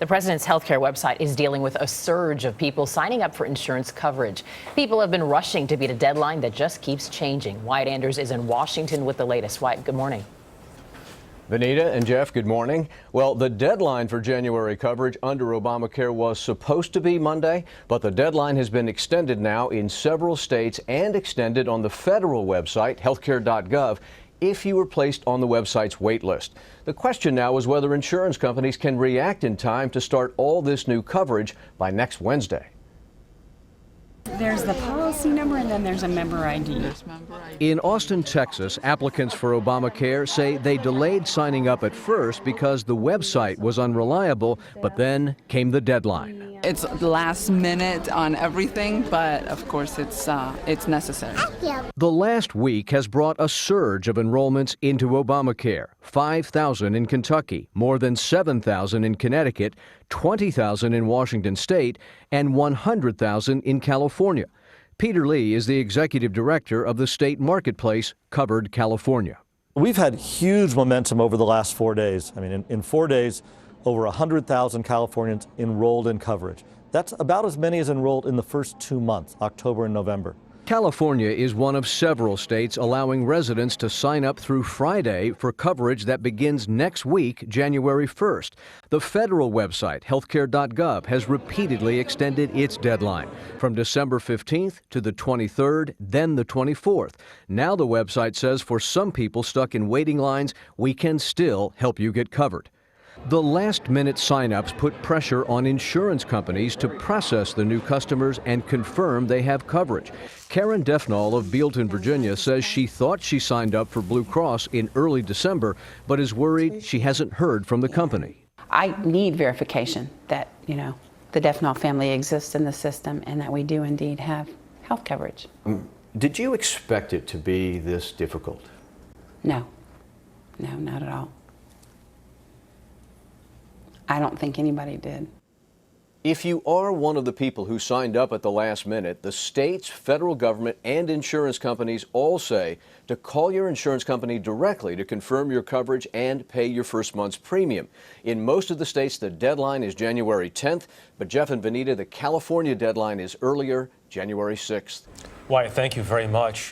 The president's healthcare website is dealing with a surge of people signing up for insurance coverage. People have been rushing to beat a deadline that just keeps changing. Wyatt Anders is in Washington with the latest. Wyatt, good morning. Vanita and Jeff, good morning. Well, the deadline for January coverage under Obamacare was supposed to be Monday, but the deadline has been extended now in several states and extended on the federal website, healthcare.gov, if you were placed on the website's wait list. The question now is whether insurance companies can react in time to start all this new coverage by next Wednesday. There's the policy number and then there's a member ID. In Austin, Texas, applicants for Obamacare say they delayed signing up at first because the website was unreliable, but then came the deadline. It's last minute on everything, but of course it's necessary. The last week has brought a surge of enrollments into Obamacare. 5,000 in Kentucky, more than 7,000 in Connecticut, 20,000 in Washington State, and 100,000 in California. Peter Lee is the executive director of the state marketplace, Covered California. We've had huge momentum over the last 4 days. I mean, in 4 days, over 100,000 Californians enrolled in coverage. That's about as many as enrolled in the first 2 months, October and November. California is one of several states allowing residents to sign up through Friday for coverage that begins next week, January 1st. The federal website, healthcare.gov, has repeatedly extended its deadline from December 15th to the 23rd, then the 24th. Now the website says for some people stuck in waiting lines, we can still help you get covered. The last-minute sign-ups put pressure on insurance companies to process the new customers and confirm they have coverage. Karen Defnall of Bealton, Virginia, says she thought she signed up for Blue Cross in early December, but is worried she hasn't heard from the company. I need verification that, the Defnall family exists in the system and that we do indeed have health coverage. Did you expect it to be this difficult? No, not at all. I don't think anybody did. If you are one of the people who signed up at the last minute, the states, federal government, and insurance companies all say to call your insurance company directly to confirm your coverage and pay your first month's premium. In most of the states, the deadline is January 10th, but Jeff and Vanita, the California deadline is earlier, January 6th. Wyatt, thank you very much.